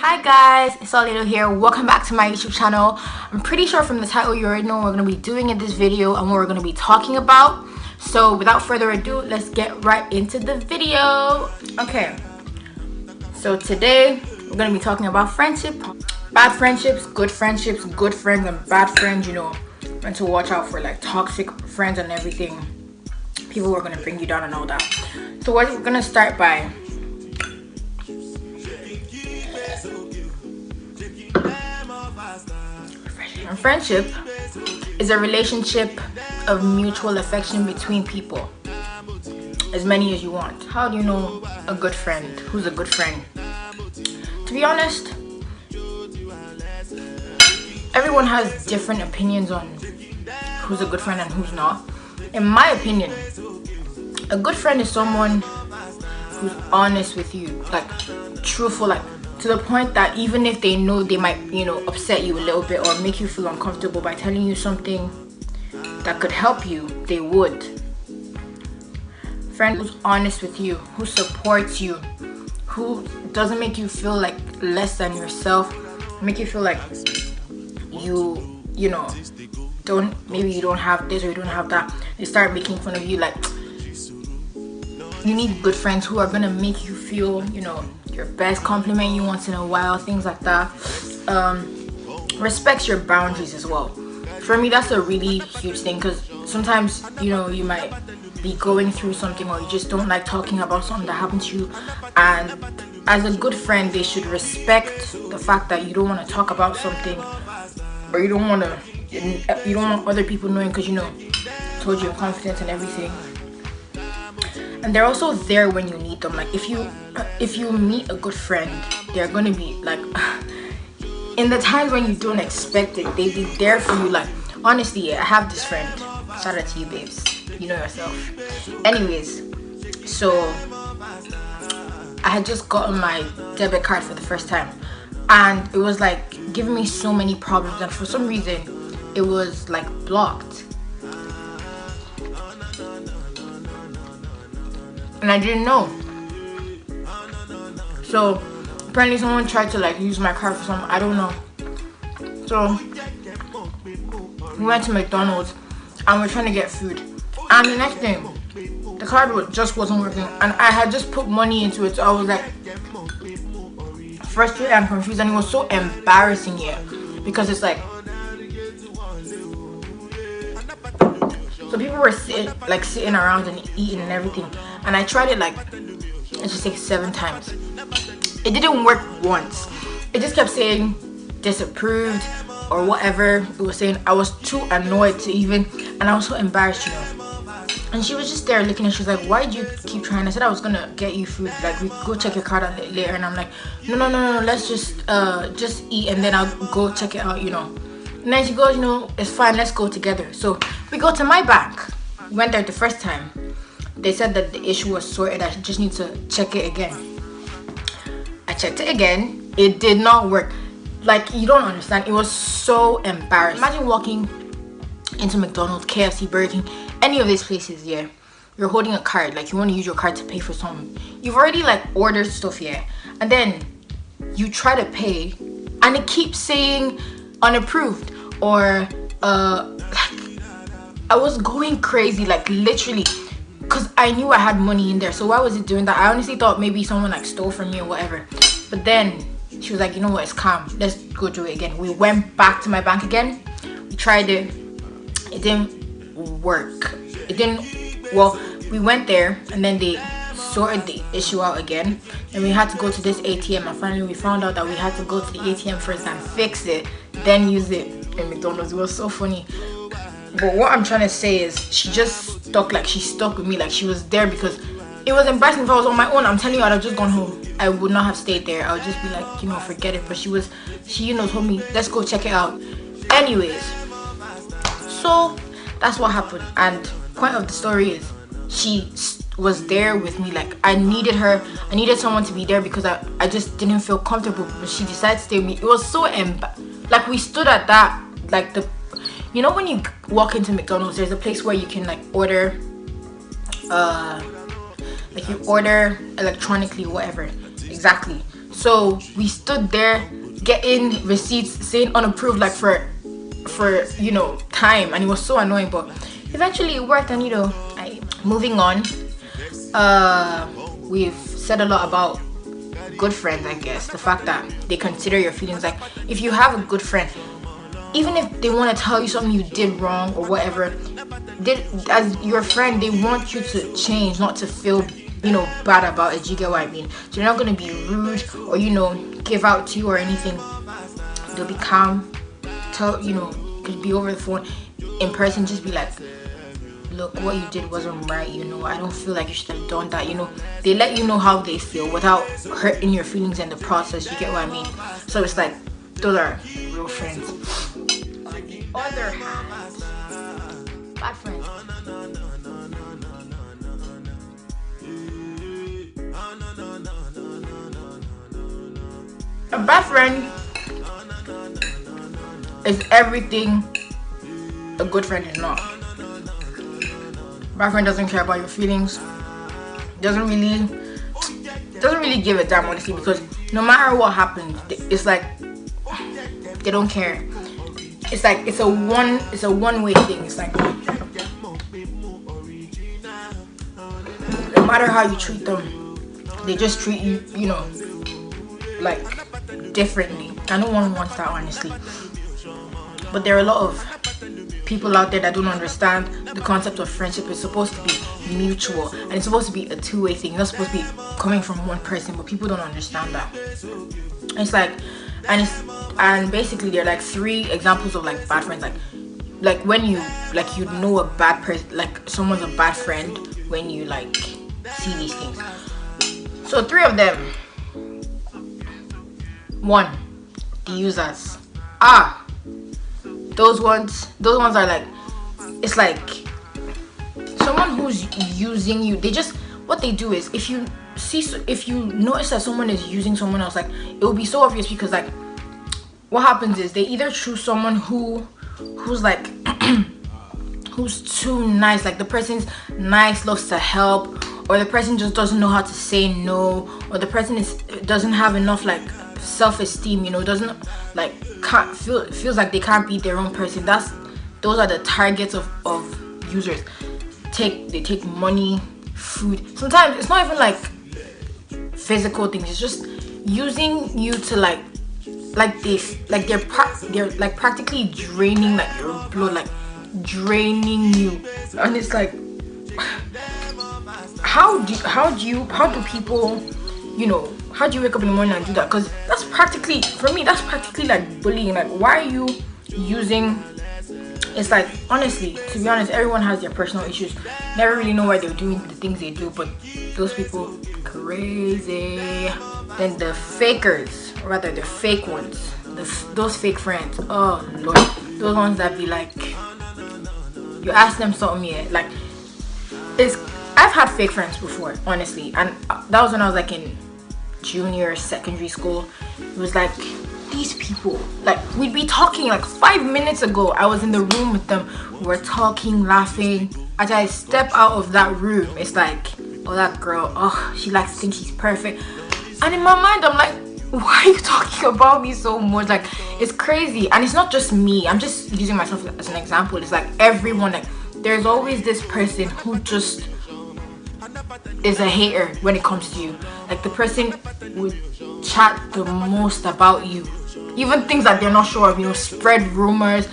Hi guys, it's Ol'edo here. Welcome back to my YouTube channel. I'm pretty sure from the title you already know what we're going to be doing in this video and what we're going to be talking about. So without further ado, let's get right into the video. Okay, so today we're going to be talking about friendship. Bad friendships, good friends, and bad friends, you know, and to watch out for like toxic friends and everything. People who are going to bring you down and all that. So we're going to start by friendship is a relationship of mutual affection between people, as many as you want. How do you know a good friend? Who's a good friend? To be honest, everyone has different opinions on who's a good friend and who's not. In my opinion, a good friend is someone who's honest with you, like truthful, like to the point that even if they know they might, you know, upset you a little bit or make you feel uncomfortable by telling you something that could help you, they would. Friend who's honest with you, who supports you, who doesn't make you feel like less than yourself, make you feel like you know, maybe you don't have this or you don't have that. They start making fun of you. Like, you need good friends who are gonna make you feel, you know, your best, compliment you once in a while, things like that. Respects your boundaries as well. For me, that's a really huge thing, because sometimes, you know, you might be going through something or you just don't like talking about something that happened to you, and as a good friend they should respect the fact that you don't want to talk about something, or you don't want other people knowing, because, you know, told you your confidence and everything. And they're also there when you need them. Like if you meet a good friend, they're gonna be like in the times when you don't expect it, they be there for you. Like, honestly, I have this friend, shout out to you babes, you know yourself. Anyways, so I had just gotten my debit card for the first time, and it was like giving me so many problems, and for some reason it was like blocked. And I didn't know. So apparently someone tried to like use my card for something, I don't know. So we went to McDonald's and we're trying to get food, and the next thing, the card just wasn't working, and I had just put money into it. So I was like frustrated and confused, and it was so embarrassing here, because it's like, so people were sitting around and eating and everything, and I tried it like, let's just say 7 times. It didn't work once. It just kept saying disapproved or whatever it was saying. I was too annoyed to even, and I was so embarrassed, you know. And she was just there looking, and she was like, why did you keep trying? I said I was gonna get you food, like we go check your card out later. And I'm like, no, let's just eat and then I'll go check it out, you know. And then she goes, you know, it's fine, let's go together. So we go to my bank. We went there the first time. They said that the issue was sorted. I just need to check it again. I checked it again. It did not work. Like, you don't understand. It was so embarrassing. Imagine walking into McDonald's, KFC, Burger King, any of these places, yeah. You're holding a card, like you want to use your card to pay for something. You've already like ordered stuff, yeah. And then you try to pay and it keeps saying unapproved, or I was going crazy, like literally, because I knew I had money in there. So why was it doing that? I honestly thought maybe someone like stole from me or whatever. But then she was like, you know what, it's calm, let's go do it again. We went back to my bank again. We tried it. It didn't work. It didn't, well, we went there and then they sorted the issue out again, and we had to go to this ATM, and finally we found out that we had to go to the ATM first and fix it, then use it in McDonald's. It was so funny. But what I'm trying to say is she just stuck, like she stuck with me, like she was there, because it was embarrassing. If I was on my own, I'm telling you, I'd have just gone home. I would not have stayed there. I would just be like, you know, forget it. But she you know, told me, let's go check it out. Anyways, so that's what happened. And point of the story is she was there with me. Like, I needed her. I needed someone to be there, because I just didn't feel comfortable. But she decided to stay with me. It was so like, we stood at that, like, the, you know, when you walk into McDonald's, there's a place where you can like order like you order electronically, whatever. Exactly. So we stood there getting receipts saying unapproved, like for you know, time, and it was so annoying, but eventually it worked. And you know, moving on, we've said a lot about good friends, I guess. The fact that they consider your feelings. Like, if you have a good friend, even if they want to tell you something you did wrong or whatever, as your friend, they want you to change, not to feel, you know, bad about it. Do you get what I mean? So they're not going to be rude or, you know, give out to you or anything. They'll be calm, tell, you know, could be over the phone. In person, just be like, look, what you did wasn't right, you know, I don't feel like you should have done that, you know. They let you know how they feel without hurting your feelings in the process. You get what I mean? So it's like, those are real friends. On the other hand, bad friends. A bad friend is everything a good friend is not. Bad friend doesn't care about your feelings. Doesn't really give a damn, honestly, because no matter what happens, it's like they don't care. It's like it's a one-way thing. It's like no matter how you treat them, they just treat you, you know, like differently. I no one wants that, honestly. But there are a lot of people out there that don't understand the concept of friendship. Is supposed to be mutual, and it's supposed to be a two-way thing. It's not supposed to be coming from one person, but people don't understand that. It's like, and basically there are like 3 examples of like bad friends. Like when you know a bad person, like someone's a bad friend when you like see these things. So 3 of them. 1, the users. Those ones are like, it's like someone who's using you. They just, what they do is, if you notice that someone is using someone else, like, it will be so obvious, because like what happens is they either choose someone who's like who's too nice, like the person's nice, loves to help, or the person just doesn't know how to say no, or the person doesn't have enough like self-esteem, you know, doesn't like, feels like they can't be their own person. Those are the targets of users. They take money, food. Sometimes it's not even like physical things. It's just using you to they're like practically draining like your blood, like draining you. And it's like, how do people, you know, how do you wake up in the morning and do that? Because that's practically, for me, that's practically like bullying. Like, why are you using? It's like, honestly, to be honest, everyone has their personal issues. Never really know why they're doing the things they do, but those people, crazy. Then the fakers, or rather the fake ones, those fake friends. Oh Lord, those ones that be like, you ask them something, yeah, like, I've had fake friends before, honestly, and that was when I was like in junior secondary school. It was like, these people, like, we'd be talking like 5 minutes ago. I was in the room with them, we were talking, laughing. As I step out of that room, it's like, oh, that girl, oh, she likes to think she's perfect. And in my mind, I'm like, why are you talking about me so much? Like, it's crazy. And it's not just me, I'm just using myself as an example. It's like everyone, like, there's always this person who just is a hater when it comes to you. Like, the person would chat the most about you, even things that they're not sure of, you know, spread rumors,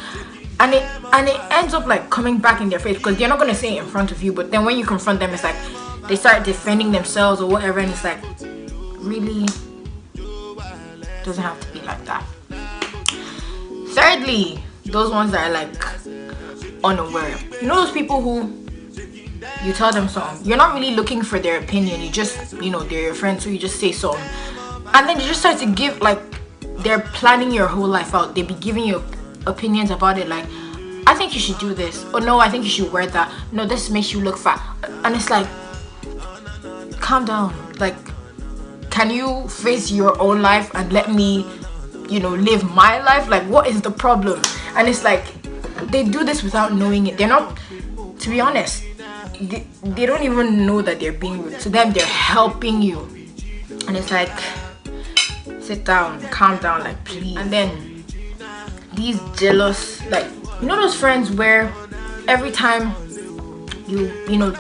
and it ends up like coming back in their face, because they're not going to say it in front of you, but then when you confront them, it's like they start defending themselves or whatever, and it's like, really, doesn't have to be like that. Thirdly, those ones that are like unaware. You know, those people who you tell them something, you're not really looking for their opinion, you just, you know, they're your friends, so you just say something, and then you just start to give, like, they're planning your whole life out. They be giving you opinions about it, like, I think you should do this, or no, I think you should wear that, no, this makes you look fat. And it's like, calm down. Like, can you face your own life and let me, you know, live my life? Like, what is the problem? And it's like, they do this without knowing it. They're not, to be honest, they don't even know that they're being rude. To them, they're helping you. And it's like, sit down, calm down, like please. And then these jealous, like, you know those friends where every time you know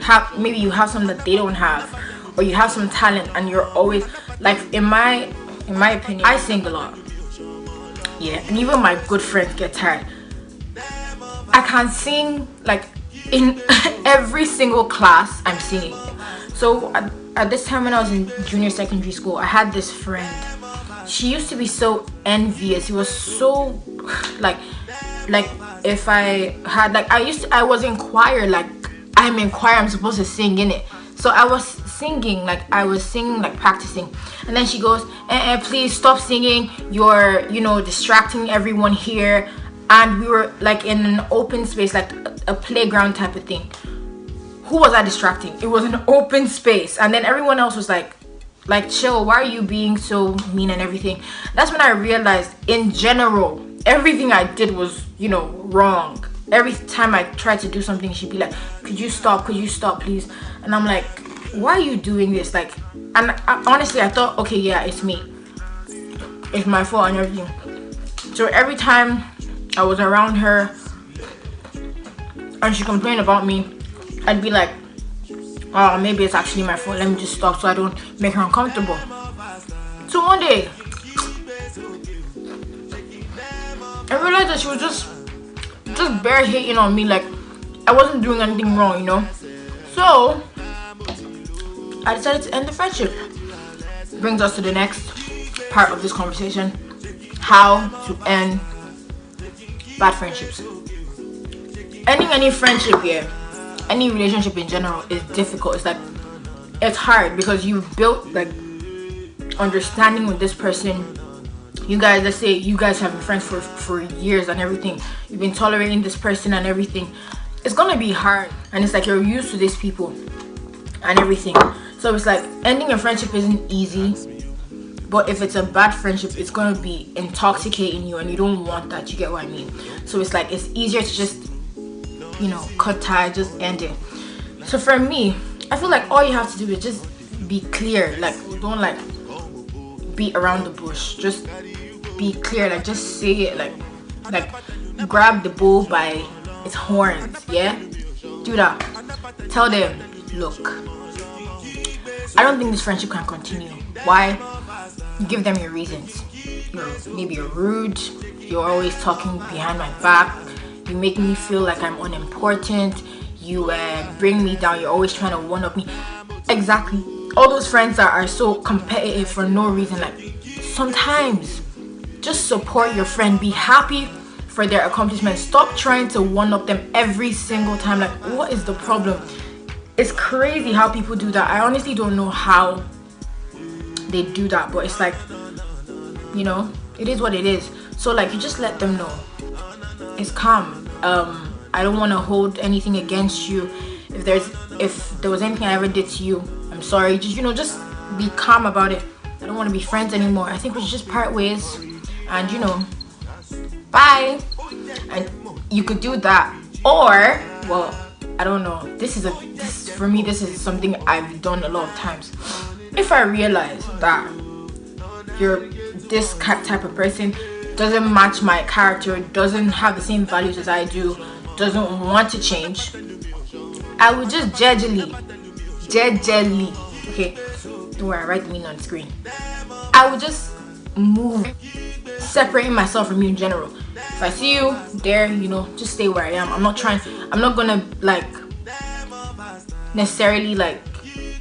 have, maybe you have something that they don't have, or you have some talent and you're always like, in my opinion, I sing a lot, yeah, and even my good friends get tired. I can sing, like in every single class I'm singing. So at this time when I was in junior secondary school, I had this friend. She used to be so envious. It was so like if I had, like, I was in choir, like I'm in choir, I'm supposed to sing in it. So I was singing, like practicing, and then she goes, please stop singing, you're, you know, distracting everyone here. And we were like in an open space, like a playground type of thing. Who was I distracting? It was an open space, and then everyone else was like chill, why are you being so mean and everything. That's when I realized, in general, everything I did was, you know, wrong. Every time I tried to do something, she'd be like, could you stop please? And I'm like, why are you doing this? Like, and honestly I thought, okay, yeah, it's me, it's my fault and everything. So every time I was around her and she complained about me, I'd be like, oh, maybe it's actually my fault, let me just stop so I don't make her uncomfortable. So one day I realized that she was just bare hating on me, like I wasn't doing anything wrong, you know. So I decided to end the friendship. Brings us to the next part of this conversation: how to end bad friendships. Ending any friendship, yeah, any relationship in general, is difficult. It's like, it's hard because you've built like understanding with this person. You guys, let's say you guys have been friends for years and everything, you've been tolerating this person and everything. It's gonna be hard, and it's like you're used to these people and everything. So it's like ending a friendship isn't easy, but if it's a bad friendship, it's gonna be intoxicating you, and you don't want that. You get what I mean? So it's like, it's easier to just, you know, cut ties, just end it. So for me, I feel like all you have to do is just be clear. Like, don't like beat around the bush, just be clear. Like, just say it, like grab the bull by its horns. Yeah, do that. Tell them, look, I don't think this friendship can continue. Why? Give them your reasons. Maybe you're rude, you're always talking behind my back, you make me feel like I'm unimportant, you bring me down, you're always trying to one-up me. Exactly. All those friends that are so competitive for no reason. Like, sometimes just support your friend, be happy for their accomplishments. Stop trying to one-up them every single time. Like, what is the problem? It's crazy how people do that. I honestly don't know how they do that, but it's like, you know, it is what it is. So like, you just let them know it's calm. I don't want to hold anything against you. If there was anything I ever did to you, I'm sorry. Just, you know, just be calm about it. I don't want to be friends anymore. I think we should just part ways, and, you know, bye. And you could do that. Or, well, I don't know, for me, this is something I've done a lot of times. If I realize that you're this type of person, doesn't match my character, doesn't have the same values as I do, doesn't want to change, I would just jejely, okay, don't worry, I write the meaning on the screen. I would just move, separating myself from you in general. If I see you there, you know, just stay where I am. I'm not gonna like necessarily like,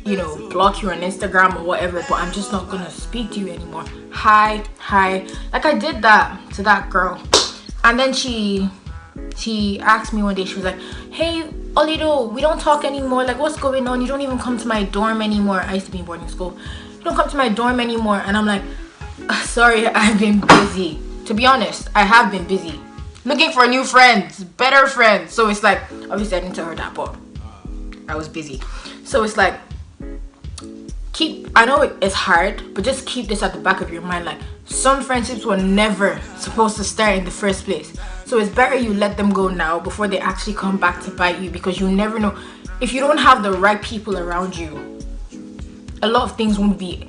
you know, block you on Instagram or whatever, but I'm just not gonna speak to you anymore. Hi, like I did that to that girl, and then she asked me one day, she was like, hey Ol'edo, we don't talk anymore, like what's going on? You don't even come to my dorm anymore. I used to be in boarding school. You don't come to my dorm anymore. And I'm like, sorry, I've been busy. To be honest, I have been busy looking for new friends, better friends. So it's like, obviously I didn't tell her that, but I was busy. So it's like, I know it's hard, but just keep this at the back of your mind. Like, some friendships were never supposed to start in the first place. So it's better you let them go now before they actually come back to bite you, because you never know. If you don't have the right people around you, a lot of things won't be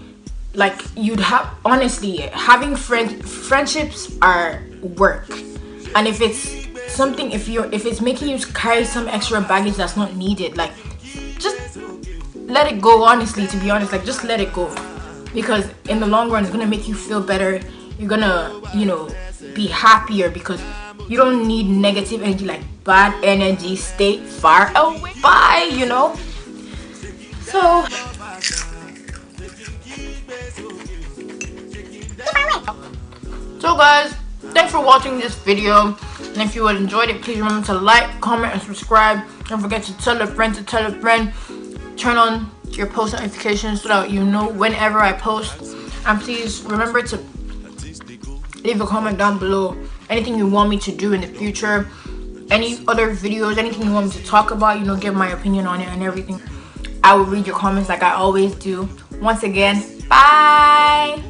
like you'd have, honestly, having friendships are work. And if it's something, if it's making you carry some extra baggage that's not needed, like just let it go. Honestly, to be honest, like just let it go, because in the long run it's gonna make you feel better. You're gonna, you know, be happier, because you don't need negative energy, like bad energy. Stay far away. Bye, you know. So guys, thanks for watching this video, and if you enjoyed it, please remember to like, comment, and subscribe. Don't forget to tell a friend to tell a friend. Turn on your post notifications so that you know whenever I post, and please remember to leave a comment down below anything you want me to do in the future, any other videos, anything you want me to talk about, you know, give my opinion on it and everything. I will read your comments like I always do. Once again, bye.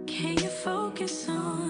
Can you focus on